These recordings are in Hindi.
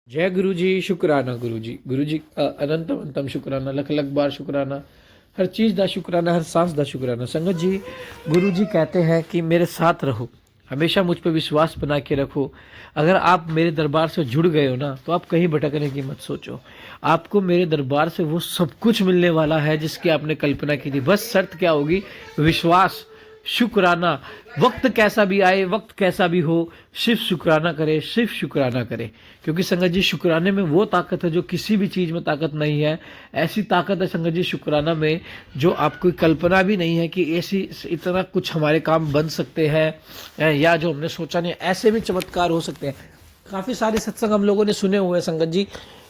जय गुरु जी। शुक्राना गुरु जी। गुरु जी अनंत अनंतम शुक्राना, लख लख बार शुक्राना, हर चीज़ दा शुक्राना, हर सांस दा शुक्राना। संगत जी, गुरु जी कहते हैं कि मेरे साथ रहो, हमेशा मुझ पर विश्वास बना के रखो। अगर आप मेरे दरबार से जुड़ गए हो ना, तो आप कहीं भटकने की मत सोचो। आपको मेरे दरबार से वो सब कुछ मिलने वाला है जिसकी आपने कल्पना की थी। बस शर्त क्या होगी? विश्वास, शुक्राना। वक्त कैसा भी आए, वक्त कैसा भी हो, सिर्फ शुक्राना करे, सिर्फ शुक्राना करे। क्योंकि संगत जी, शुक्राने में वो ताकत है जो किसी भी चीज़ में ताकत नहीं है। ऐसी ताकत है संगत जी शुक्राना में, जो आपको कल्पना भी नहीं है कि ऐसी इतना कुछ हमारे काम बन सकते हैं, या जो हमने सोचा नहीं, ऐसे भी चमत्कार हो सकते हैं। काफ़ी सारे सत्संग हम लोगों ने सुने हुए हैं संगत जी,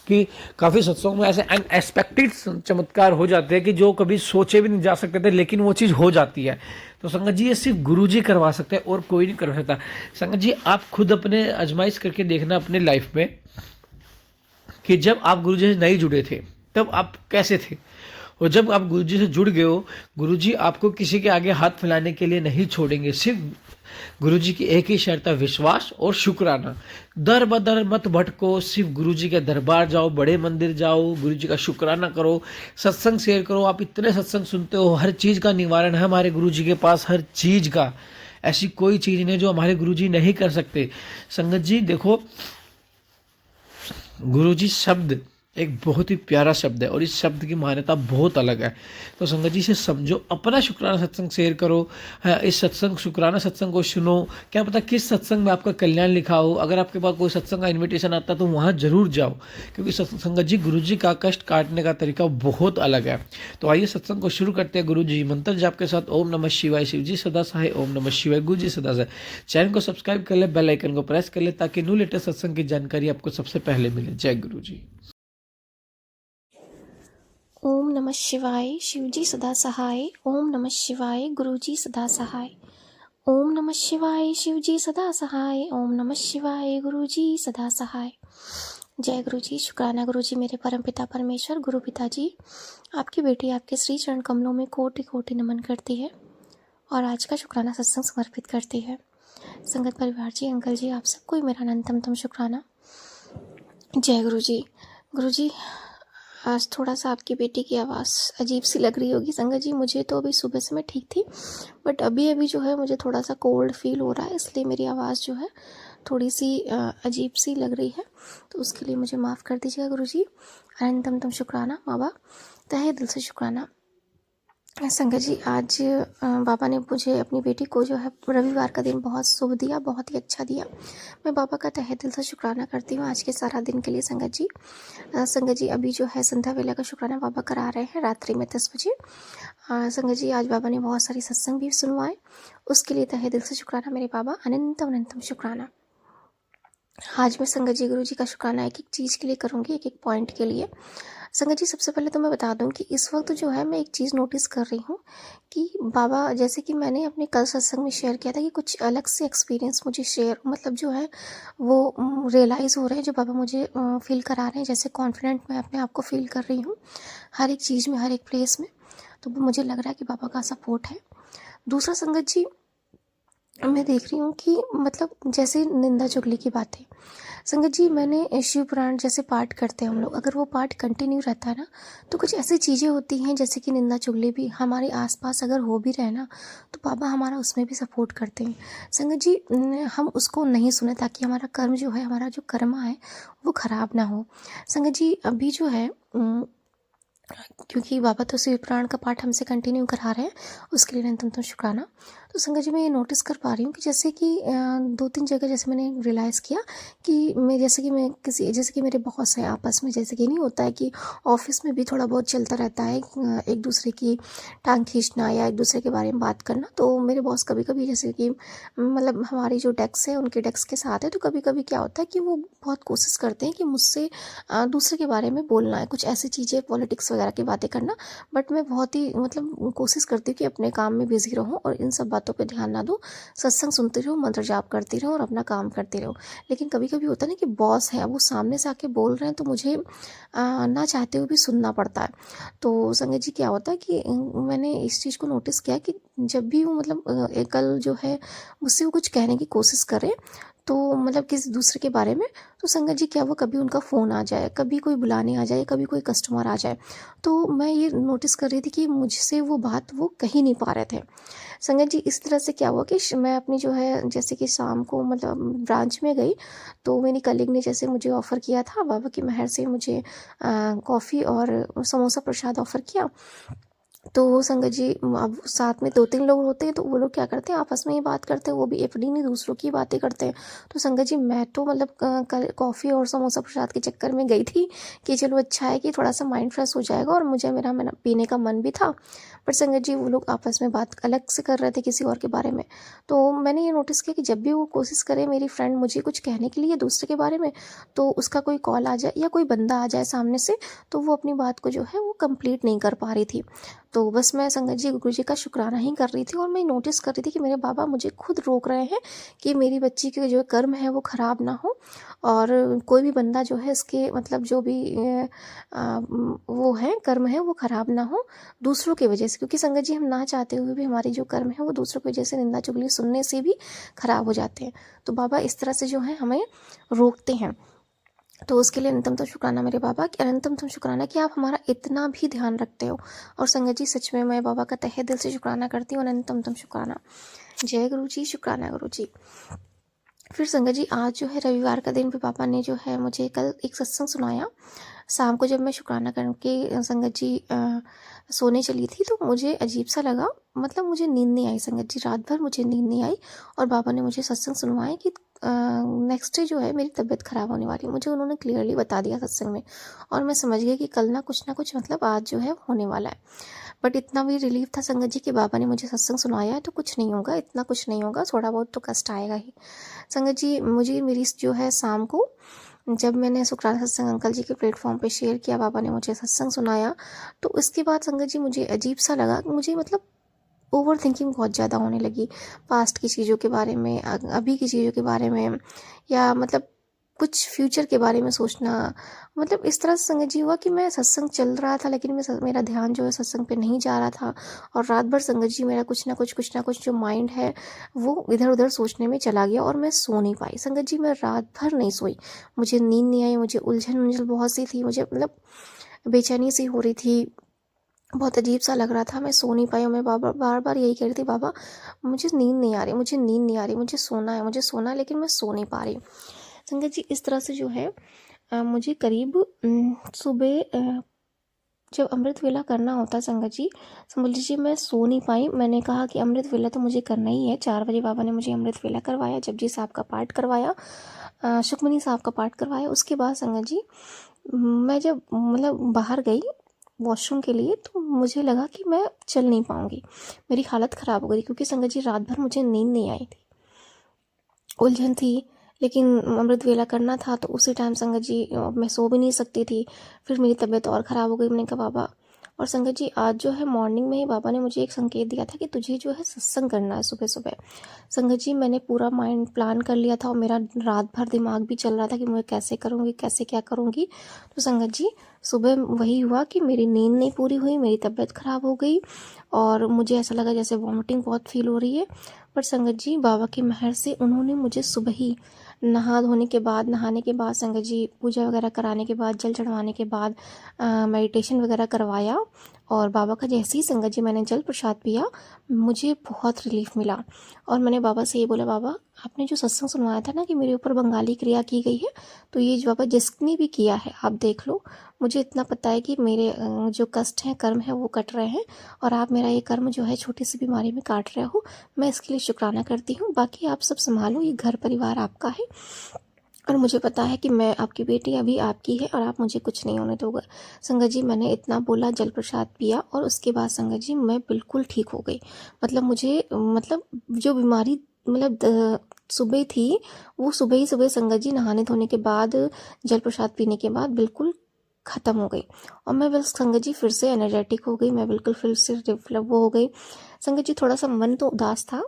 कि काफ़ी सत्संगों में ऐसे अनएक्सपेक्टेड चमत्कार हो जाते हैं कि जो कभी सोचे भी नहीं जा सकते थे, लेकिन वो चीज़ हो जाती है। तो संगत जी, ये सिर्फ गुरु जी करवा सकते हैं और कोई नहीं कर सकता। संगत जी, आप खुद अपने आजमाइश करके देखना अपने लाइफ में कि जब आप गुरु जी से नहीं जुड़े थे तब आप कैसे थे, और जब आप गुरु जी से जुड़ गए हो, गुरु जी आपको किसी के आगे हाथ फैलाने के लिए नहीं छोड़ेंगे। सिर्फ गुरु जी की एक ही शर्त है, विश्वास और शुक्राना। दर बदर मत भटको, सिर्फ गुरु जी के दरबार जाओ, बड़े मंदिर जाओ, गुरु जी का शुक्राना करो, सत्संग शेयर करो। आप इतने सत्संग सुनते हो, हर चीज़ का निवारण है हमारे गुरु जी के पास, हर चीज़ का। ऐसी कोई चीज़ नहीं जो हमारे गुरु जी नहीं कर सकते। संगत जी देखो, गुरुजी शब्द एक बहुत ही प्यारा शब्द है और इस शब्द की मान्यता बहुत अलग है। तो संगत जी से समझो, अपना शुक्राना सत्संग शेयर करो। हाँ, इस सत्संग शुक्राना सत्संग को सुनो। क्या पता किस सत्संग में आपका कल्याण लिखा हो। अगर आपके पास कोई सत्संग का इनविटेशन आता है तो वहाँ जरूर जाओ, क्योंकि संगत जी गुरु जी का कष्ट काटने का तरीका बहुत अलग है। तो आइए सत्संग को शुरू करते हैं गुरु जी मंत्र जाप के साथ। ओम नमः शिवाय। शिव जी सदा सहाय। ओम नमः शिवाय। गुरु जी सदा सहाय। चैनल को सब्सक्राइब कर ले, बेल आइकन को प्रेस कर ले, ताकि न्यू लेटेस्ट सत्संग की जानकारी आपको सबसे पहले मिले। जय गुरु जी। ओम नमः शिवाय। शिवजी सदा सहाय। ओम नमः शिवाय। गुरुजी सदा सहाय। ओम नमः शिवाय। शिवजी सदा सहाय। ओम नमः शिवाय। गुरुजी सदा सहाय। जय गुरुजी। शुक्राना गुरुजी, मेरे परमपिता परमेश्वर गुरु पिताजी, आपकी बेटी आपके श्री चरण कमलों में कोटि कोटि नमन करती है और आज का शुक्राना सत्संग समर्पित करती है। संगत परिवार जी, अंकल जी, आप सबको मेरा अनंतम शुक्राना। जय गुरुजी। गुरुजी, आज थोड़ा सा आपकी बेटी की आवाज़ अजीब सी लग रही होगी संगत जी। मुझे तो अभी सुबह से मैं ठीक थी, बट अभी जो है मुझे थोड़ा सा कोल्ड फील हो रहा है, इसलिए मेरी आवाज़ जो है थोड़ी सी अजीब सी लग रही है। तो उसके लिए मुझे माफ़ कर दीजिएगा गुरुजी। अनंतम शुक्राना बाबा, तहे दिल से शुक्राना। संगत जी, आज बाबा ने मुझे अपनी बेटी को जो है रविवार का दिन बहुत शुभ दिया, बहुत ही अच्छा दिया। मैं बाबा का तहे दिल से शुक्राना करती हूँ आज के सारा दिन के लिए संगत जी। संगत जी, अभी जो है संध्या वेला का शुक्राना बाबा करा रहे हैं रात्रि में 10 बजे। संगत जी, आज बाबा ने बहुत सारी सत्संग भी सुनवाए, उसके लिए तहे दिल से शुक्राना मेरे बाबा। अनंतम अनंतम शुक्राना। आज मैं संगत जी गुरु जी का शुक्राना एक एक चीज़ के लिए करूँगी, एक एक पॉइंट के लिए। संगत जी, सबसे पहले तो मैं बता दूं कि इस वक्त जो है मैं एक चीज़ नोटिस कर रही हूँ कि बाबा, जैसे कि मैंने अपने कल सत्संग में शेयर किया था कि कुछ अलग से एक्सपीरियंस मुझे शेयर मतलब जो है वो रियलाइज़ हो रहे हैं, जो बाबा मुझे फील करा रहे हैं। जैसे कॉन्फिडेंट मैं अपने आप को फील कर रही हूँ हर एक चीज़ में, हर एक प्लेस में। तो वो मुझे लग रहा है कि बाबा का सपोर्ट है। दूसरा संगत जी, मैं देख रही हूँ कि मतलब जैसे निंदा चुगली की बातें, संगत जी मैंने शिव पुराण जैसे पाठ करते हैं हम लोग, अगर वो पाठ कंटिन्यू रहता है ना, तो कुछ ऐसी चीज़ें होती हैं जैसे कि निंदा चुगली भी हमारे आसपास अगर हो भी रहे ना, तो बाबा हमारा उसमें भी सपोर्ट करते हैं। संगत जी, हम उसको नहीं सुने ताकि हमारा कर्म जो है, हमारा जो कर्मा है वो ख़राब ना हो। संगत जी, अभी जो है क्योंकि बाबा तो शिव पुराण का पाठ हमसे कंटिन्यू करा रहे हैं, उसके लिए अनंतम शुक्राना। तो संगत जी, मैं ये नोटिस कर पा रही हूँ कि जैसे कि 2-3 जगह जैसे मैंने रियलाइज़ किया कि मैं किसी, जैसे कि मेरे बॉस हैं आपस में, जैसे कि नहीं होता है कि ऑफिस में भी थोड़ा बहुत चलता रहता है एक दूसरे की टांग खींचना या एक दूसरे के बारे में बात करना। तो मेरे बॉस कभी कभी जैसे कि मतलब हमारी जो डेस्क है उनके डेस्क के साथ है, तो कभी कभी क्या होता है कि वो बहुत कोशिश करते हैं कि मुझसे दूसरे के बारे में बोलना है, कुछ ऐसी चीज़ें पॉलिटिक्स वगैरह की बातें करना। बट मैं बहुत ही मतलब कोशिश करती हूँ कि अपने काम में बिजी रहूँ और इन सब बातों पे ध्यान ना दूँ, सत्संग सुनती रहूँ, मंत्र जाप करती रहूँ और अपना काम करती रहूँ। लेकिन कभी कभी होता है ना कि बॉस है, वो सामने से आके बोल रहे हैं, तो मुझे ना चाहते हुए भी सुनना पड़ता है। तो संगत जी, क्या होता है कि मैंने इस चीज़ को नोटिस किया कि जब भी वो मतलब कल जो है मुझसे वो कुछ कहने की कोशिश करे, तो मतलब किसी दूसरे के बारे में, तो संगत जी क्या वो कभी उनका फ़ोन आ जाए, कभी कोई बुलाने आ जाए, कभी कोई कस्टमर आ जाए, तो मैं ये नोटिस कर रही थी कि मुझसे वो बात वो कह नहीं पा रहे थे। संगत जी इस तरह से क्या हुआ कि मैं अपनी जो है जैसे कि शाम को मतलब ब्रांच में गई, तो मेरी कलीग ने जैसे मुझे ऑफ़र किया था बाबा की मेहर से मुझे कॉफ़ी और समोसा प्रसाद ऑफ़र किया। तो वो संगत जी अब साथ में 2-3 लोग होते हैं, तो वो लोग क्या करते हैं आपस में ही बात करते हैं, वो भी अपनी नहीं दूसरों की बातें करते हैं। तो संगत जी मैं तो मतलब कल कॉफ़ी और समोसा प्रसाद के चक्कर में गई थी कि चलो अच्छा है कि थोड़ा-सा माइंड फ्रेश हो जाएगा, और मुझे मेरा पीने का मन भी था। पर संगत जी वो लोग आपस में बात अलग से कर रहे थे किसी और के बारे में। तो मैंने ये नोटिस किया कि जब भी वो कोशिश करे मेरी फ्रेंड मुझे कुछ कहने के लिए दूसरे के बारे में, तो उसका कोई कॉल आ जाए या कोई बंदा आ जाए सामने से, तो वो अपनी बात को जो है वो कंप्लीट नहीं कर पा रही थी। तो बस मैं संगत जी गुरुजी का शुक्राना ही कर रही थी, और मैं नोटिस कर रही थी कि मेरे बाबा मुझे खुद रोक रहे हैं कि मेरी बच्ची के जो कर्म है वो ख़राब ना हो, और कोई भी बंदा जो है इसके मतलब जो भी वो है कर्म है वो ख़राब ना हो दूसरों की वजह से, क्योंकि संगत जी हम ना चाहते हुए भी हमारे जो कर्म है वो दूसरों की वजह से निंदा चुगली सुनने से भी ख़राब हो जाते हैं। तो बाबा इस तरह से जो है हमें रोकते हैं। तो उसके लिए अनंतम शुक्राना मेरे बाबा कि अनंतम शुक्राना कि आप हमारा इतना भी ध्यान रखते हो। और संगत जी सच में मैं बाबा का तहे दिल से शुक्राना करती हूँ, अनंतम शुक्राना। जय गुरु जी, शुक्राना गुरु जी। फिर संगत जी आज जो है रविवार का दिन भी पापा ने जो है मुझे कल एक सत्संग सुनाया। शाम को जब मैं शुक्राना करके संगत जी सोने चली थी, तो मुझे अजीब सा लगा, मतलब मुझे नींद नहीं आई संगत जी, रात भर मुझे नींद नहीं आई। और बाबा ने मुझे सत्संग सुनवाया कि नेक्स्ट डे जो है मेरी तबीयत ख़राब होने वाली है, मुझे उन्होंने क्लियरली बता दिया सत्संग में। और मैं समझ गई कि कल ना कुछ मतलब आज जो है होने वाला है। बट इतना भी रिलीफ था संगत जी कि बाबा ने मुझे सत्संग सुनाया है, तो कुछ नहीं होगा, इतना कुछ नहीं होगा, थोड़ा बहुत तो कष्ट आएगा ही। संगत जी मुझे मेरी जो है शाम को जब मैंने शुक्राना सत्संग अंकल जी के प्लेटफॉर्म पे शेयर किया, बाबा ने मुझे सत्संग सुनाया, तो उसके बाद संगत जी मुझे अजीब सा लगा, मुझे मतलब ओवर थिंकिंग बहुत ज़्यादा होने लगी पास्ट की चीज़ों के बारे में, अभी की चीज़ों के बारे में, या मतलब कुछ फ्यूचर के बारे में सोचना। मतलब इस तरह से संगत जी हुआ कि मैं सत्संग चल रहा था, लेकिन मेरा ध्यान जो है सत्संग पे नहीं जा रहा था, और रात भर संगत जी मेरा कुछ ना कुछ जो माइंड है वो इधर उधर सोचने में चला गया, और मैं सो नहीं पाई संगत जी, मैं रात भर नहीं सोई, मुझे नींद नहीं आई, मुझे उलझन बहुत सी थी, मुझे मतलब बेचैनी सी हो रही थी, बहुत अजीब सा लग रहा था, मैं सो नहीं पाई। और मैं बार बार यही कह रही थी, बाबा मुझे नींद नहीं आ रही, मुझे नींद नहीं आ रही, मुझे सोना है, लेकिन मैं सो नहीं पा रही। संगत जी इस तरह से जो है मुझे करीब सुबह जब अमृत वेला करना होता है संगत जी, समझ लीजिए मैं सो नहीं पाई। मैंने कहा कि अमृत वेला तो मुझे करना ही है। 4 बजे बाबा ने मुझे अमृत वेला करवाया, जपजी साहब का पाठ करवाया, सुखमनी साहब का पाठ करवाया। उसके बाद संगत जी मैं जब मतलब बाहर गई वॉशरूम के लिए, तो मुझे लगा कि मैं चल नहीं पाऊँगी, मेरी हालत ख़राब हो गई, क्योंकि संगत जी रात भर मुझे नींद नहीं आई थी, उलझन थी, लेकिन अमृत वेला करना था, तो उसी टाइम संगत जी मैं सो भी नहीं सकती थी। फिर मेरी तबीयत और ख़राब हो गई। मैंने कहा बाबा, और संगत जी आज जो है मॉर्निंग में ही बाबा ने मुझे एक संकेत दिया था कि तुझे जो है सत्संग करना है सुबह सुबह। संगत जी मैंने पूरा माइंड प्लान कर लिया था, और मेरा रात भर दिमाग भी चल रहा था कि मैं कैसे करूँगी, कैसे क्या करूँगी। तो संगत जी सुबह वही हुआ कि मेरी नींद नहीं पूरी हुई, मेरी तबीयत ख़राब हो गई, और मुझे ऐसा लगा जैसे वॉमिटिंग बहुत फील हो रही है। पर संगत जी बाबा की मेहर से उन्होंने मुझे सुबह ही नहाने के बाद संगत जी पूजा वगैरह कराने के बाद, जल चढ़वाने के बाद मेडिटेशन वगैरह करवाया, और बाबा का जैसे ही संगत जी मैंने जल प्रसाद पिया, मुझे बहुत रिलीफ मिला। और मैंने बाबा से ये बोला, बाबा आपने जो सत्संग सुनवाया था ना कि मेरे ऊपर बंगाली क्रिया की गई है, तो ये जो बाबा जिसने भी किया है आप देख लो, मुझे इतना पता है कि मेरे जो कष्ट हैं, कर्म है वो कट रहे हैं, और आप मेरा ये कर्म जो है छोटी सी बीमारी में काट रहे हो, मैं इसके लिए शुक्राना करती हूँ। बाकी आप सब संभालो, ये घर परिवार आपका है, और मुझे पता है कि मैं आपकी बेटी अभी आपकी है, और आप मुझे कुछ नहीं होने दोगे। संगत जी मैंने इतना बोला, जल प्रसाद पिया, और उसके बाद संगत जी मैं बिल्कुल ठीक हो गई। मतलब मुझे मतलब जो बीमारी मतलब सुबह थी, वो सुबह ही सुबह संगत जी नहाने धोने के बाद, जल प्रसाद पीने के बाद बिल्कुल ख़त्म हो गई, और मैं बस संगत जी फिर से एनर्जेटिक हो गई, मैं बिल्कुल फिर से डेवलप वो हो गई। संगत जी थोड़ा सा मन तो उदास था,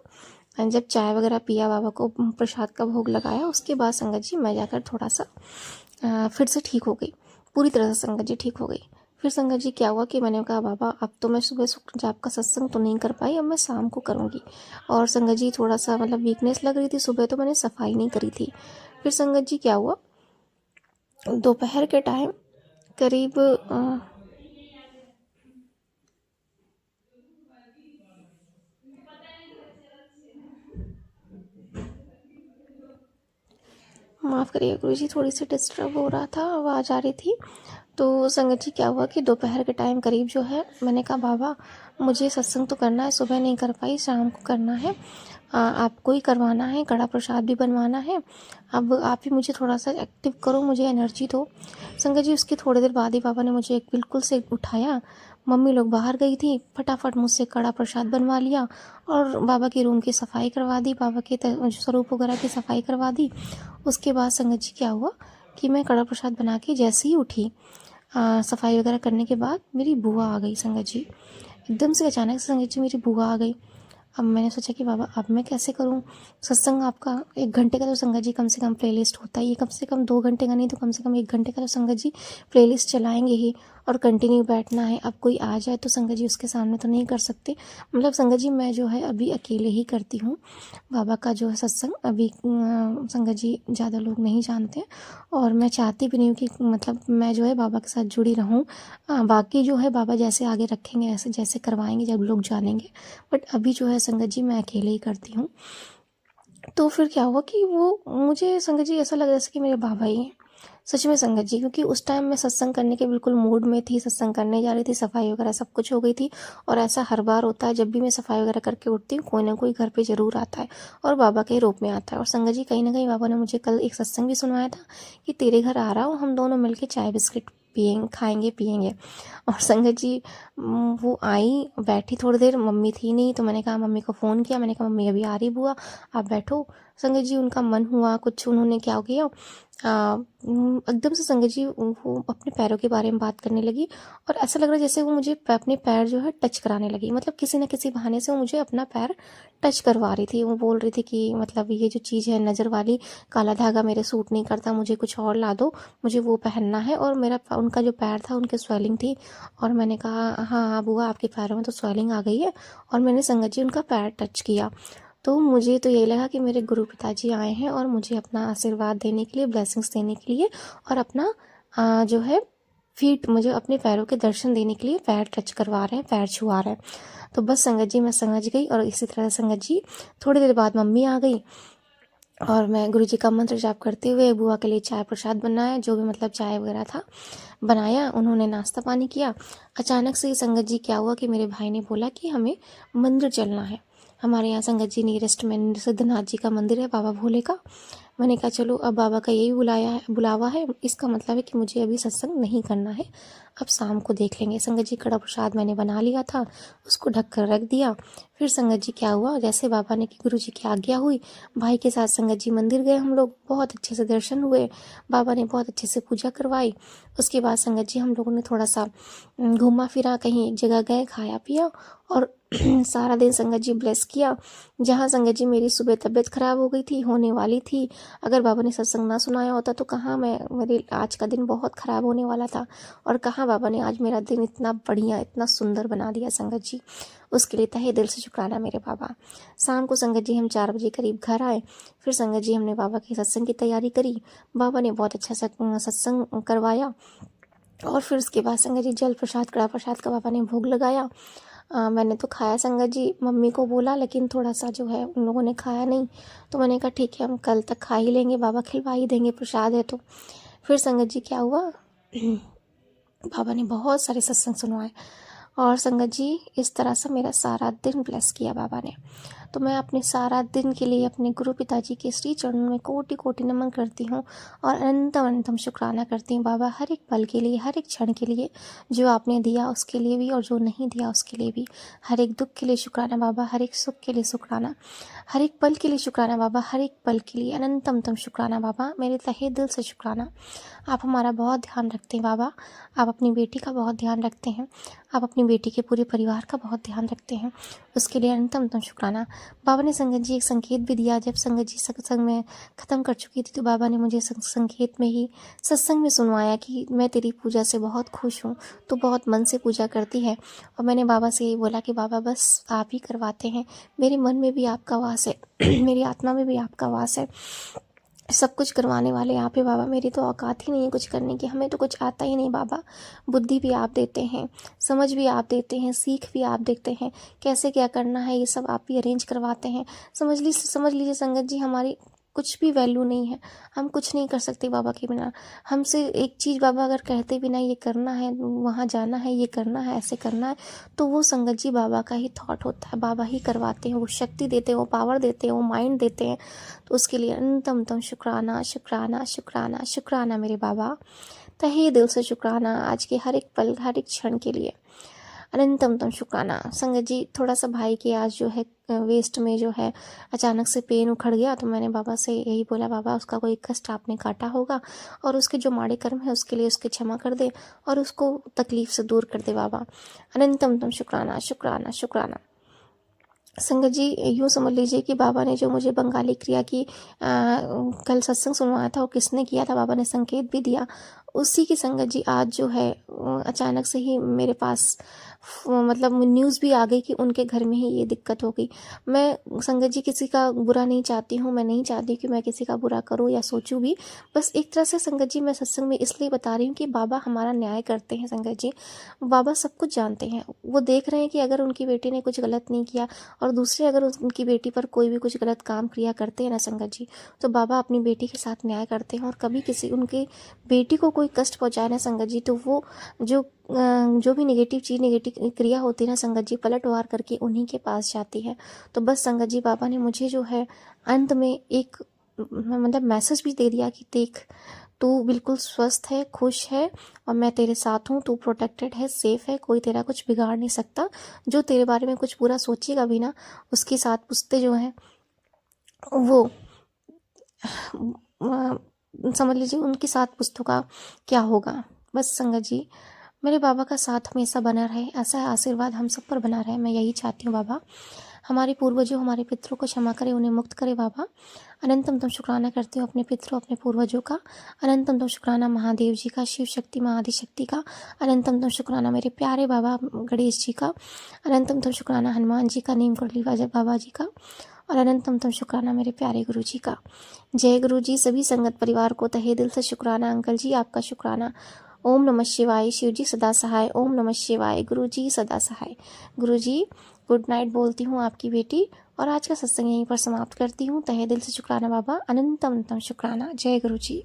जब चाय वगैरह पिया, बाबा को प्रसाद का भोग लगाया, उसके बाद संगत जी मैं जाकर थोड़ा सा फिर से ठीक हो गई, पूरी तरह से संगत जी ठीक हो गई। फिर संगत जी क्या हुआ कि मैंने कहा बाबा अब तो मैं सुबह शुक्र जाप का सत्संग तो नहीं कर पाई, अब मैं शाम को करूँगी। और संगत जी थोड़ा सा मतलब वीकनेस लग रही थी, सुबह तो मैंने सफाई नहीं करी थी। फिर संगत जी क्या हुआ, दोपहर के टाइम करीब माफ़ करिए गुरुजी, थोड़ी सी डिस्टर्ब हो रहा था, आवाज़ आ रही थी। तो संगत जी क्या हुआ कि दोपहर के टाइम करीब जो है मैंने कहा बाबा मुझे सत्संग तो करना है, सुबह नहीं कर पाई, शाम को करना है, आपको ही करवाना है, कड़ा प्रसाद भी बनवाना है, अब आप ही मुझे थोड़ा सा एक्टिव करो, मुझे एनर्जी दो। संगत जी उसकी थोड़ी देर बाद ही बाबा ने मुझे बिल्कुल से उठाया, मम्मी लोग बाहर गई थी, फटाफट मुझसे कड़ा प्रसाद बनवा लिया और बाबा के रूम की सफाई करवा दी, बाबा के स्वरूप वगैरह की सफाई करवा दी। उसके बाद संगत जी क्या हुआ कि मैं कड़ा प्रसाद बना के जैसे ही उठी, सफाई वगैरह करने के बाद मेरी बुआ आ गई संगत जी, एकदम से अचानक से संगत जी मेरी बुआ आ गई। अब मैंने सोचा कि बाबा अब मैं कैसे करूं, सत्संग आपका 1 घंटे का तो संगत जी कम से कम प्लेलिस्ट होता ही है, कम से कम 2 घंटे का नहीं तो कम से कम 1 घंटे का तो संगत जी प्लेलिस्ट चलाएंगे ही और कंटिन्यू बैठना है। अब कोई आ जाए तो संगत जी उसके सामने तो नहीं कर सकते, मतलब संगत जी मैं जो है अभी अकेले ही करती हूँ बाबा का जो है सत्संग, अभी संगत जी ज़्यादा लोग नहीं जानते और मैं चाहती भी नहीं हूँ कि मतलब मैं जो है बाबा के साथ जुड़ी रहूँ। बाकी जो है बाबा जैसे आगे रखेंगे ऐसे जैसे करवाएंगे जब लोग जानेंगे, बट अभी जो है संगत जी मैं अकेले ही करती हूँ। तो फिर क्या हुआ कि वो मुझे संगत जी ऐसा लगा जैसे कि मेरे बाबा ही हैं, सच में संगत जी, क्योंकि उस टाइम मैं सत्संग करने के बिल्कुल मूड में थी, सत्संग करने जा रही थी, सफाई वगैरह सब कुछ हो गई थी। और ऐसा हर बार होता है जब भी मैं सफाई वगैरह करके उठती हूँ कोई ना कोई घर पे ज़रूर आता है और बाबा के रूप में आता है। और संगत जी कहीं ना कहीं बाबा ने मुझे कल एक सत्संग भी सुनाया था कि तेरे घर आ रहा हूँ, हम दोनों मिलके चाय बिस्किट पियेंगे, खाएंगे पियेंगे। और संगत जी वो आई, बैठी थोड़ी देर, मम्मी थी नहीं तो मैंने कहा मम्मी को फ़ोन किया, मैंने कहा मम्मी अभी आ रही बुआ, आप बैठो। संगत जी उनका मन हुआ कुछ, उन्होंने क्या किया, एकदम से संगत जी वो अपने पैरों के बारे में बात करने लगी और ऐसा लग रहा है जैसे वो मुझे अपने पैर जो है टच कराने लगी, मतलब किसी न किसी बहाने से वो मुझे अपना पैर टच करवा रही थी। वो बोल रही थी कि मतलब ये जो चीज़ है नज़र वाली, काला धागा मेरे सूट नहीं करता, मुझे कुछ और ला दो, मुझे वो पहनना है। और मेरा उनका जो पैर था उनके स्वेलिंग थी और मैंने कहा हाँ हाँ बुआ आपके पैरों में तो स्वेलिंग आ गई है, और मैंने संगत जी उनका पैर टच किया। तो मुझे तो यही लगा कि मेरे गुरु पिताजी आए हैं और मुझे अपना आशीर्वाद देने के लिए, ब्लेसिंग्स देने के लिए और अपना जो है फीट, मुझे अपने पैरों के दर्शन देने के लिए पैर टच करवा रहे हैं, पैर छुआ रहे हैं। तो बस संगत जी मैं समझ गई और इसी तरह संगत जी थोड़ी देर बाद मम्मी आ गई और मैं गुरु जी का मंत्र जाप करते हुए बुआ के लिए चाय प्रसाद बनाया, जो भी मतलब चाय वगैरह था बनाया, उन्होंने नाश्ता पानी किया। अचानक से संगत जी क्या हुआ कि मेरे भाई ने बोला कि हमें मंदिर चलना है, हमारे यहाँ संगत जी नियरेस्ट में सिद्धनाथ जी का मंदिर है बाबा भोले का। मैंने कहा चलो अब बाबा का यही बुलावा है, इसका मतलब है कि मुझे अभी सत्संग नहीं करना है, अब शाम को देख लेंगे। संगत जी कड़ा प्रसाद मैंने बना लिया था, उसको ढक कर रख दिया। फिर संगत जी क्या हुआ, जैसे बाबा ने कि गुरु जी की आज्ञा हुई, भाई के साथ संगत जी मंदिर गए हम लोग, बहुत अच्छे से दर्शन हुए, बाबा ने बहुत अच्छे से पूजा करवाई। उसके बाद संगत जी हम लोगों ने थोड़ा सा घूमा फिरा, कहीं एक जगह गए, खाया पिया और सारा दिन संगत जी ब्लेस किया। जहाँ संगत जी मेरी सुबह तबीयत खराब हो गई थी, होने वाली थी, अगर बाबा ने सत्संग ना सुनाया होता तो कहाँ मेरे आज का दिन बहुत ख़राब होने वाला था, और कहाँ बाबा ने आज मेरा दिन इतना बढ़िया इतना सुंदर बना दिया संगत जी, उसके लिए तहे दिल से शुक्राना मेरे बाबा। शाम को संगत जी हम 4 बजे करीब घर आए, फिर संगत जी हमने बाबा के सत्संग की तैयारी करी, बाबा ने बहुत अच्छा सत्संग करवाया और फिर उसके बाद संगत जी जल प्रसाद कड़ा प्रसाद का बाबा ने भोग लगाया। मैंने तो खाया संगत जी, मम्मी को बोला लेकिन थोड़ा सा जो है उन लोगों ने खाया नहीं, तो मैंने कहा ठीक है हम कल तक खा ही लेंगे, बाबा खिलवा ही देंगे, प्रसाद है तो। फिर संगत जी क्या हुआ बाबा ने बहुत सारे सत्संग सुनवाए और संगत जी इस तरह से मेरा सारा दिन ब्लेस किया बाबा ने। तो मैं अपने सारा दिन के लिए अपने गुरु पिताजी के श्री चरणों में कोटि कोटि नमन करती हूँ और अनंतम अनंतम शुक्राना करती हूँ बाबा, हर एक पल के लिए, हर एक क्षण के लिए, जो आपने दिया उसके लिए भी और जो नहीं दिया उसके लिए भी। हर एक दुख के लिए शुक्राना बाबा, हर एक सुख के लिए शुक्राना, हर एक पल के लिए शुक्राना बाबा, हर एक पल के लिए अनंतम शुक्राना बाबा, मेरे तहे दिल से शुक्राना। आप हमारा बहुत ध्यान रखते हैं बाबा, आप अपनी बेटी का बहुत ध्यान रखते हैं, आप अपनी बेटी के पूरे परिवार का बहुत ध्यान रखते हैं, उसके लिए अनंतम शुक्राना। बाबा ने संगत जी एक संकेत भी दिया। जब संगत जी सत्संग में ख़त्म कर चुकी थी तो बाबा ने मुझे संकेत में ही सत्संग में सुनवाया कि मैं तेरी पूजा से बहुत खुश हूँ, तू बहुत मन से पूजा करती है। और मैंने बाबा से ये बोला कि बाबा बस आप ही करवाते हैं, मेरे मन में भी आपका वास है मेरी आत्मा में भी आपका वास है, सब कुछ करवाने वाले आप ही बाबा। मेरी तो औकात ही नहीं है कुछ करने की, हमें तो कुछ आता ही नहीं बाबा। बुद्धि भी आप देते हैं, समझ भी आप देते हैं, सीख भी आप देते हैं, कैसे क्या करना है ये सब आप ही अरेंज करवाते हैं। समझ लीजिए संगत जी, हमारी कुछ भी वैल्यू नहीं है, हम कुछ नहीं कर सकते बाबा के बिना। हमसे एक चीज़ बाबा अगर कहते भी ना ये करना है, वहाँ जाना है, ये करना है, ऐसे करना है, तो वो संगत जी बाबा का ही थॉट होता है, बाबा ही करवाते हैं। वो शक्ति देते हैं, वो पावर देते हैं, वो माइंड देते हैं। तो उसके लिए अनंतम तम शुक्राना शुक्राना शुक्राना शुक्राना मेरे बाबा, तहे दिल से शुक्राना आज के हर एक पल हर एक क्षण के लिए अनंतम तम शुक्राना। संगत जी थोड़ा सा भाई की आज जो है वेस्ट में जो है अचानक से पेन उखड़ गया, तो मैंने बाबा से यही बोला बाबा उसका कोई कष्ट आपने काटा होगा और उसके जो माड़े कर्म है उसके लिए उसके क्षमा कर दे और उसको तकलीफ से दूर कर दे बाबा। अनंतम तम शुक्राना शुक्राना शुक्राना। संगत जी यूँ समझ लीजिए कि बाबा ने जो मुझे बंगाली क्रिया की कल सत्संग सुनवाया था, वो किसने किया था, बाबा ने संकेत भी दिया। उसी की संगत जी आज जो है अचानक से ही मेरे पास मतलब न्यूज़ भी आ गई कि उनके घर में ही ये दिक्कत हो गई। मैं संगत जी किसी का बुरा नहीं चाहती हूँ, मैं नहीं चाहती कि मैं किसी का बुरा करूँ या सोचूं भी। बस एक तरह से संगत जी मैं सत्संग में इसलिए बता रही हूँ कि बाबा हमारा न्याय करते हैं। संगत जी बाबा सब कुछ जानते हैं, वो देख रहे हैं कि अगर उनकी बेटी ने कुछ गलत नहीं किया और दूसरे अगर उनकी बेटी पर कोई भी कुछ गलत काम क्रिया करते हैं ना संगत जी, तो बाबा अपनी बेटी के साथ न्याय करते हैं। और कभी किसी उनकी बेटी को कोई कष्ट पहुंचाए ना संगत जी, तो वो जो भी नेगेटिव चीज़ नेगेटिव क्रिया होती है ना संगत जी, पलटवार करके उन्हीं के पास जाती है। तो बस संगत जी बाबा ने मुझे जो है अंत में एक मतलब मैसेज भी दे दिया कि देख तू बिल्कुल स्वस्थ है, खुश है और मैं तेरे साथ हूँ, तू प्रोटेक्टेड है, सेफ है, कोई तेरा कुछ बिगाड़ नहीं सकता। जो तेरे बारे में कुछ बुरा सोचेगा भी ना, उसके साथ पुश्ते जो हैं वो समझ लीजिए उनके साथ पुस्तों का क्या होगा। बस संगत जी मेरे बाबा का साथ हमेशा बना रहे, ऐसा आशीर्वाद हम सब पर बना रहे, मैं यही चाहती हूँ बाबा। हमारे पूर्वजों हमारे पितरों को क्षमा करे, उन्हें मुक्त करे बाबा। अनंतम तुम शुक्राना करती हूँ अपने पितरों अपने पूर्वजों का। अनंतम तुम शुक्राना महादेव जी का, शिव शक्ति महाआदि शक्ति का। अनंतम तुम शुक्राना मेरे प्यारे बाबा गणेश जी का। अनंतम तुम शुक्राना हनुमान जी का, नीम करली बाबा जी का। और अनंतम तुम शुक्राना मेरे प्यारे गुरु जी का। जय गुरु जी। सभी संगत परिवार को तहे दिल से शुक्राना। अंकल जी आपका शुक्राना। ओम नमः शिवाय। शिव जी सदा सहाय। ओम नमः शिवाय। गुरु जी सदा सहाय। गुरु जी गुड नाइट बोलती हूँ आपकी बेटी, और आज का सत्संग यहीं पर समाप्त करती हूँ। तहे दिल से शुक्राना बाबा, अनंतम शुक्राना। जय गुरु जी।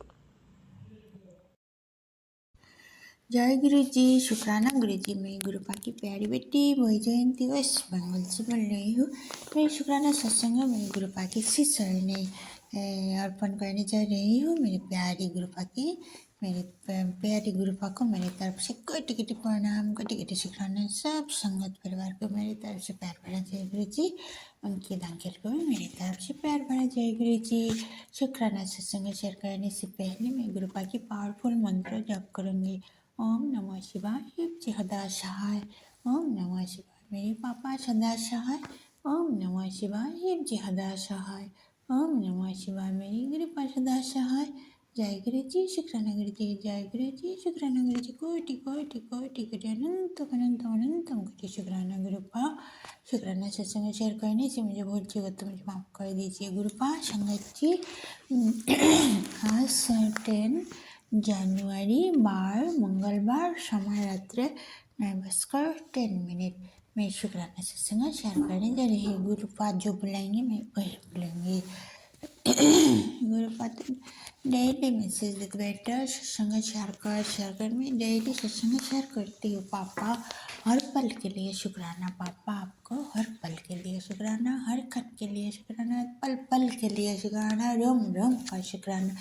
जय गुरु जी। शुक्राना गुरु जी। मैं गुरुपा की प्यारी बेटी मोई जयंती वेस्ट बंगाल से बोल रही हूँ। मैं शुक्राना सत्संग में मैं गुरुपा की शिष्य ने अर्पण करने जा रही हूँ। मेरी प्यारी गुरुपा की मेरे प्यारी गुरुपा को मेरी तरफ से कोटि कोटि प्रणाम, कोटि कोटि शुक्राना। सब संगत परिवार को मेरी तरफ से प्यार भरा जय गुरु जी। उनकी दांकेर को भी मेरी तरफ से प्यार भरा जय गुरु जी। शुक्राना सत्संग शेयर करने से पहले मैं गुरुपा की पावरफुल मंत्र जप करूँगी। ओम नमः शिवाय। शिव जी सदा सहाय। ओम नमः शिवाय। मेरे पापा सदा सहाय। ओम नमः शिवाय। शिव जी सदा सहाय। ओम नमः शिवाय। मेरी गुरुपा सदा सहाय। जय गुरु जी। शुक्राना गुरु जी। जय गुरु जी। शुक्राना गुरु जी। कोटि कोटि कोटि कोटि अनंत अनंत अनंत कोटि शुक्राना गुरुपा। शुक्राना सत्संग शेयर करने से मुझे भूल चुका तो मुझे माफ कर दीजिए गुरुपा। संगत जी आज 10 जनवरी बार मंगलवार समय रात्र 9:10 मैं शुक्राना सत्संग शेयर करने जा रही हूँ। गुरुपा जो बुलाएंगे मैं वही बोलूँगी। गुरुपा तो डेली मैसेज देते बेटा सत्संग शेयर कर मैं डेली सत्संग शेयर करती हूँ। पापा हर पल के लिए शुक्राना। पापा आपको हर पल के लिए शुक्राना, हर खत के लिए शुक्राना, पल पल के लिए शुक्राना, रोम रोम का शुक्राना।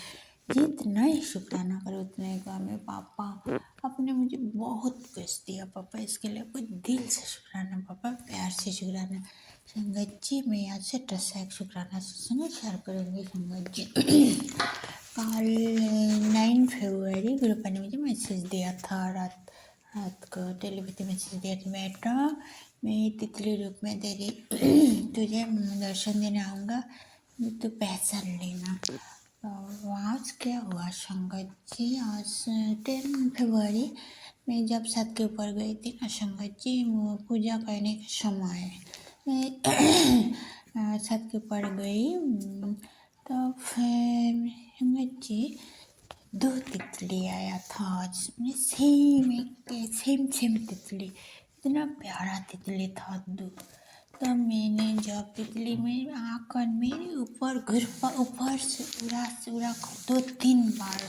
जितना ही शुक्राना करो उतना ही कम है। पापा आपने मुझे बहुत कष्ट दिया पापा, इसके लिए आपको दिल से शुक्राना पापा, प्यार से शुक्राना। संगत जी मैं आज से ट्रसैक शुक्राना सत्संग शेयर करूँगी। संगत जी कल 9 फरवरी गुरुपा ने मुझे मैसेज दिया था रात को टेलीपैथी मैसेज दिया था बेटा मैं तितली रूप में तेरी तुझे दर्शन देने आऊँगा, तो पहचान लेना। तो आज क्या हुआ संगत जी, आज 10 फरवरी मैं जब छत के ऊपर गई थी ना संगत जी, वो पूजा करने का समय मैं छत के ऊपर गई, तो फिर संगत जी 2 तितली आया था आज में, सेम तितली, इतना प्यारा तितली था दो। तब मैंने जब तितली में आकर मेरे ऊपर घर पर ऊपर से उड़ा कर 2-3 बार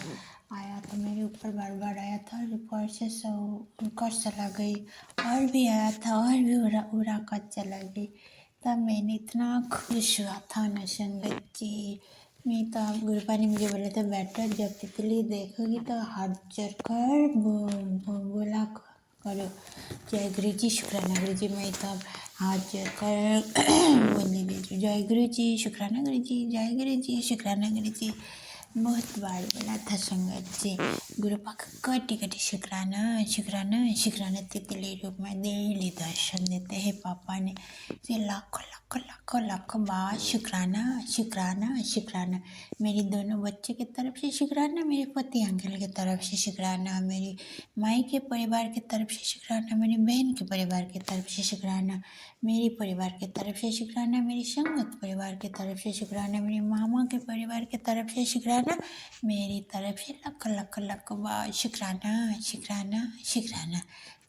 आया था, मेरे ऊपर बार आया था, ऊपर से उड़कर चला गई, और भी आया था और भी उड़ा कर चला गई। तब मैंने इतना खुश हुआ था ना संगत जी। मैं तो आप गुरुपा ने मुझे बोला था बेटा जब तितली देखोगी तो हाथ जोड़ कर बोला करो जय गुरु जी शुक्राना गुरु जी। मैं तो अब हाथ जोड़ कर बोलने लगी जय गुरु जी शुक्राना गुरु जी, जय गुरु जी शुक्राना गुरु जी। बहुत बार बोला था संगत जी। गुरुपा का कोटि शुक्राना तितली रूप में डेली दर्शन देते हैं पापा ने, से लाखों बार शुक्राना। मेरी दोनों बच्चे की तरफ से शुक्राना, मेरे पति अंकल की तरफ से शुक्राना, मेरी माई के परिवार की तरफ से शुक्राना, मेरी बहन के परिवार की तरफ से शुक्राना, मेरे परिवार की तरफ से शुक्राना, मेरी संगत परिवार की तरफ से शुक्राना, मेरे मामा के परिवार की तरफ से शुक्राना, मेरी तरफ से लाख बार शुक्राना।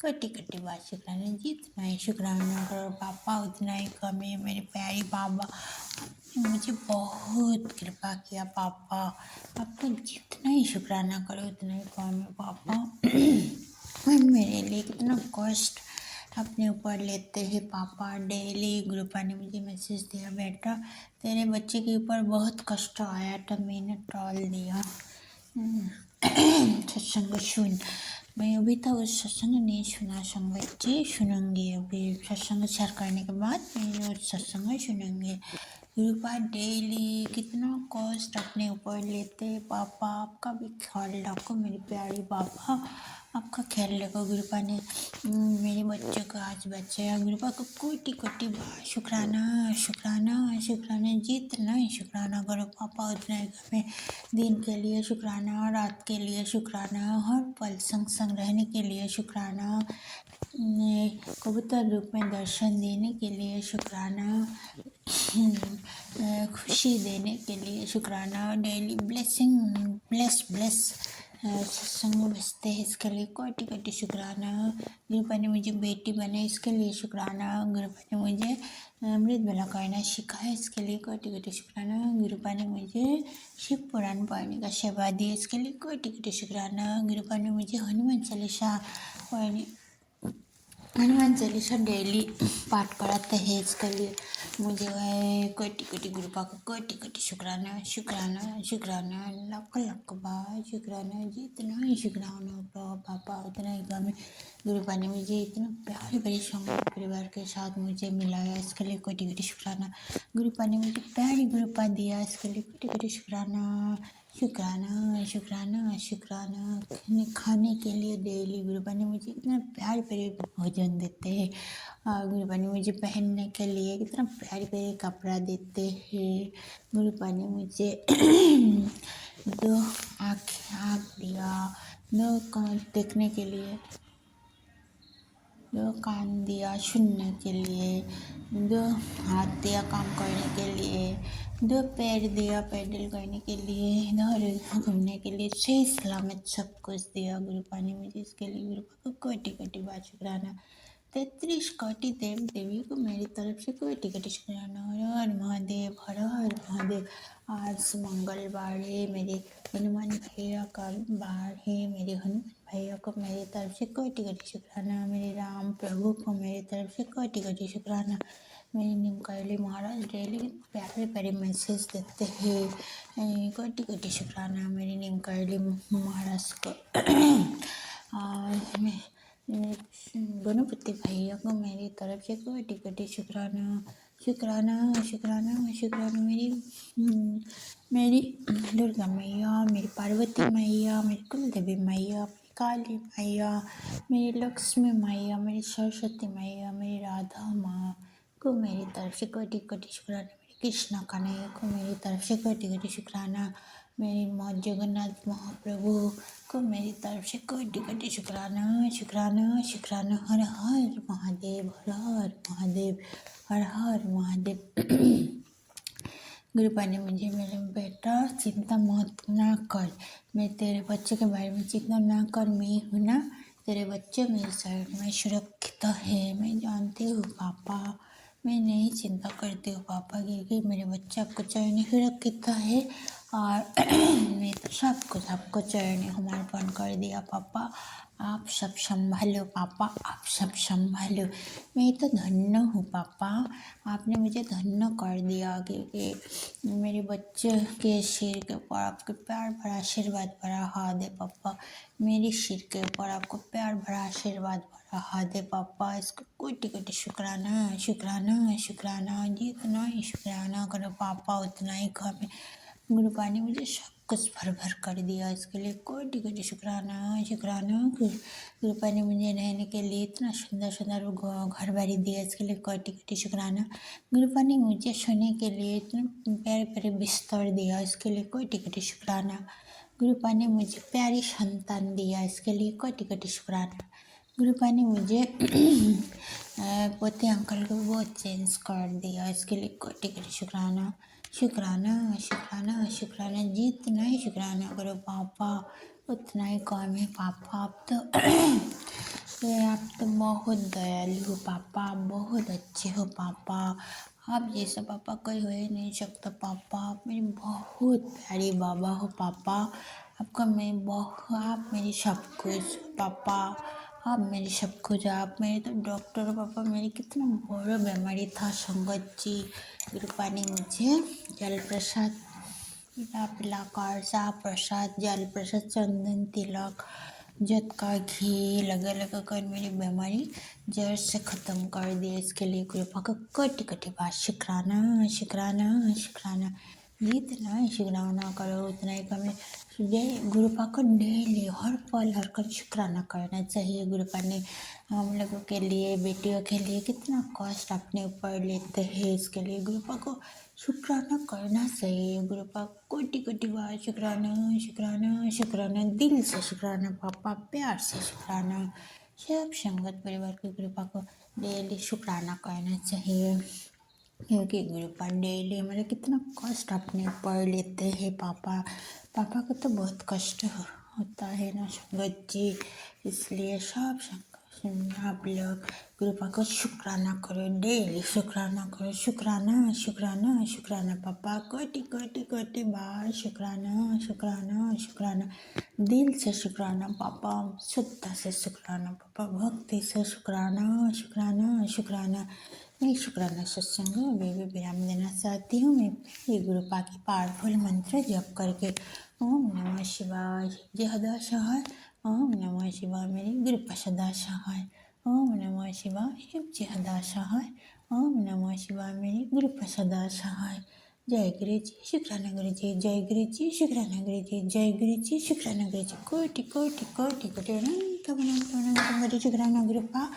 कोटि बार शुक्राना, जितना ही शुक्राना करो पापा उतना ही कम है। मेरे प्यारी बाबा, आपने मुझे बहुत कृपा किया पापा, आपको जितना ही शुक्राना करो उतना ही कम है पापा। मेरे लिए कितना कष्ट अपने ऊपर लेते हैं पापा। डेली गुरुपा ने मुझे मैसेज दिया बेटा तेरे बच्चे के ऊपर बहुत कष्ट आया, तो मैंने टाल दिया। सत्संग सुन, मैं अभी तक उस सत्संग नहीं सुना संगत जी, सुनूंगी अभी सत्संग शेयर करने के बाद मैं उस सत्संग सुनूंगी। गुरुपा डेली कितना कष्ट अपने ऊपर लेते पापा, आपका भी ख्याल रखो मेरे प्यारी पापा, आपका ख्याल रखो। गुरुपा ने मेरे बच्चों को आज बचाया, गुरुपा को कोटि बार शुक्राना, जितना ही शुक्राना करो पापा उतना ही कम। दिन के लिए शुक्राना, रात के लिए शुक्राना, हर पल संग रहने के लिए शुक्राना, कबूतर रूप में दर्शन देने के लिए शुक्राना, खुशी देने के लिए शुक्राना, डेली ब्लेस सत्संग बजते हैं इसके लिए कोटि शुक्राना। गुरुपा ने मुझे बेटी बनाई इसके लिए शुक्राना, गुरुपा ने मुझे अमृत वेला करना सिखाया इसके लिए कोटि शुक्राना, गुरुपा ने मुझे शिव पुराण पढ़ने का सेवा दी इसके लिए कोटि शुक्राना, गुरुपा ने मुझे हनुमान चालीसा डेली पाठ कराते हैं इसके लिए मुझे कोटि गुरुपा को कोटि शुक्राना, लाख बार शुक्राना, जितना ही शुक्राना करो पापा उतना ही कम है। गुरुपा ने मुझे इतना प्यारे संगत परिवार के साथ मुझे मिलाया इसके लिए कोटि शुक्राना, गुरुपा ने मुझे प्यारी गुरुपा दिया इसके लिए कोटि शुक्राना। खाने के लिए डेली गुरुपा ने मुझे इतना प्यारे भोजन देते हैं, गुरुपा ने मुझे पहनने के लिए कितना प्यारे कपड़ा देते हैं। गुरुपा ने मुझे 2 आँख दिया, 2 कान देखने के लिए, 2 कान दिया सुनने के लिए, 2 हाथ दिया काम करने के लिए, 2 पैर दिया पैडल करने के लिए, 2 घूमने के लिए, सही सलामत सब कुछ दिया गुरुपा ने मुझे। इसके लिए गुरुपा को कोटि बार शुक्राना। 33 कोटि देव देवियों को मेरी तरफ से कोटि शुक्राना। हर हर महादेव। आज मंगलवार है, मेरे हनुमान भैया का बार है, मेरे हनुमान भैया को मेरी तरफ से कोटि शुक्राना, मेरे राम प्रभु को मेरी तरफ से कोटि शुक्राना। मेरे नीमकरली महाराज डेली प्यारे मैसेज देते हैं, कोटि शुक्राना मेरे नीमकरली महाराज को। और मैं दोनों पुत्र भैया को मेरी तरफ से कोटि कोटि शुक्राना शुक्राना शुक्राना शुक्राना। मेरी दुर्गा मैया, मेरी पार्वती मैया, मेरी कुलदेवी मैया, मेरी काली मैया, मेरी लक्ष्मी मैया, मेरी सरस्वती मैया, मेरी राधा माँ को मेरी तरफ से कोटि कोटि शुक्राना। मेरी कृष्णा कन्हैया को मेरी तरफ से कोटि कोटि शुक्राना। मेरी माँ जगन्नाथ महाप्रभु को मेरी तरफ से कोटि कोटि शुक्राना शुक्राना शुक्राना। हर हर महादेव, हर हर महादेव, हर हर महादेव। गुरुपा ने मुझे मेरे बेटा चिंता मत ना कर, मैं तेरे बच्चे के बारे में चिंता ना कर, मैं हूँ ना, तेरे बच्चे मेरे साइड में सुरक्षित है, मैं जानती हूँ पापा, मैं नहीं चिंता करती हूँ पापा, क्योंकि मेरे बच्चे आपको चयन सुरक्षित है और मैं तो सबको चयन समर्पण कर दिया पापा, आप सब संभालो पापा, आप सब संभालो। मैं तो धन्य हूँ पापा, आपने मुझे धन्य कर दिया, क्योंकि मेरे बच्चे के सिर के ऊपर आपके प्यार भरा आशीर्वाद भरा हाथ है पापा, मेरे सिर के ऊपर आपको प्यार भरा आशीर्वाद भरा हाथ है पापा। इसको कोटि कोटि शुक्राना शुक्राना शुक्राना। जितना ही शुक्राना करो पापा उतना ही कम है। गुरुपा ने मुझे सब कुछ भर भर कर दिया, इसके लिए कोटि कोटि शुक्राना शुक्राना। गुरुपा ने मुझे रहने के लिए इतना सुंदर सुंदर घर बारी दिया, इसके लिए कोटि कोटि शुक्राना। गुरुपा ने मुझे सोने के लिए इतना प्यारे प्यारे बिस्तर दिया, इसके लिए कोटि कोटि शुक्राना। गुरुपा ने मुझे प्यारी संतान दिया, इसके लिए कोटि कोटि शुक्राना। गुरुपा ने मुझे पोते अंकल को बहुत चेंज कर दिया, इसके लिए कोटि कोटि शुक्राना शुक्राना शुक्राना शुक्राना। जितना ही शुक्राना करो पापा उतना ही कम है पापा। आप तो बहुत दयालु हो पापा, आप बहुत अच्छे हो पापा, आप जैसा पापा कोई हो ही नहीं सकता पापा, आप मेरे बहुत प्यारे बाबा हो पापा, आपका मैं बहुत, आप मेरी सब कुछ पापा, आप मेरी सब कुछ, आप मेरे तो डॉक्टर हो पापा। मेरी कितना बड़ा बीमारी था संगत जी, गुरुपा ने मुझे जल प्रसाद पिला सा प्रसाद, जल प्रसाद, चंदन तिलक, जत का घी लगा कर मेरी बीमारी जड़ से ख़त्म कर दिया, इसके लिए गुरुपा का कोटि कोटि बार शुक्राना शुक्राना शुक्राना। जितना ही शुक्राना करो उतना ही कम है। गुरुपा को डेली हर पल हर कर शुक्राना करना चाहिए। गुरुपा ने हम लोगों के लिए, बेटियों के लिए कितना कष्ट अपने ऊपर लेते हैं, इसके लिए गुरुपा को शुक्राना करना चाहिए। गुरुपा कोटि कोटि बार शुक्राना शुक्राना शुक्राना, दिल से शुक्राना पापा, प्यार से शुक्राना। सब संगत परिवार के गुरुपा को डेली शुक्राना करना चाहिए, क्योंकि गुरुपा डेली हमारे कितना कष्ट अपने ऊपर लेते हैं पापा, पापा को तो बहुत कष्ट होता है ना संगत जी, इसलिए सब संगत आप लोग गुरुपा को शुक्राना करो, डेली शुक्राना करो, शुक्राना शुक्राना शुक्राना पापा, कोटि कोटि कोटि बार शुक्राना शुक्राना शुक्राना। दिल से शुक्राना पापा, शुद्धता से शुक्राना पापा, भक्ति से शुक्राना शुक्राना शुक्राना। मैं शुक्राना सत्संग अभी भी विराम देना चाहती हूँ। मैं ये गुरुपा की पावरफुल मंत्र जप करके ओम नमः शिवाय जय सदा सहाय, ओम नमः शिवाय मेरी गुरुपा सदा सहाय, ओम नमः शिवाय शिव जी सदा सहाय, ओम नमः शिवाय मेरी गुरुपा सदा सहाय। जय गुरु जी शुक्राना गुरु जी, जय गुरु जी शुक्राना गुरु जी, जय गुरु जी शुक्राना गुरु जी। कोटि कोटि कोटि कोटि अनंत शुक्राना गुरुपा।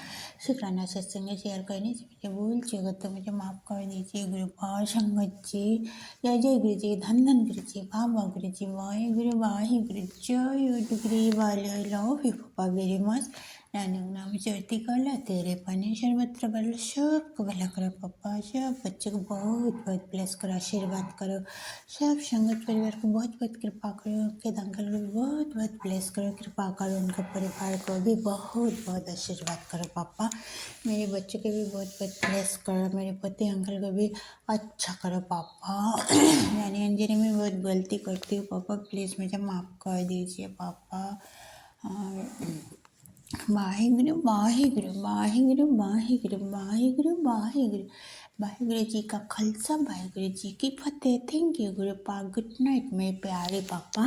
शुक्राना सत्संग शेयर करने से मुझे भूल चूक तो मुझे माफ़ कर दीजिए गुरुपा। संगत जी जय जय गुरु जी, धन धन गुरु जी, बाबा गुरु जी, वाहे गुरु जय डुगरी वाले लव यू पापा वेरी मच। नानक नाम चढ़ती कला तेरे पने सर्वत्र बल, सबको भला करो पापा, सब बच्चों को बहुत बहुत ब्लेस करो, आशीर्वाद करो, सब संगत परिवार को बहुत बहुत कृपा करो, उनके अंकल को भी बहुत बहुत ब्लेस करो, कृपा करो, उनके परिवार को भी बहुत बहुत आशीर्वाद करो पापा, मेरे बच्चों के भी बहुत बहुत ब्लेस करो, मेरे पति अंकल को भी अच्छा करो पापा। यानी अंजलि में बहुत गलती करती हूँ पापा, प्लीज़ मुझे माफ़ कर दीजिए पापा। और वाहिगुरु वाहिगुरु वाहिगुरु वाहिगुरु वाहिगुरु वाहिगुरु, वाहिगुरु जी का खालसा वाहिगुरु जी की फतेह। थैंक यू गुरुपा, गुड नाइट मेरे प्यारे पापा।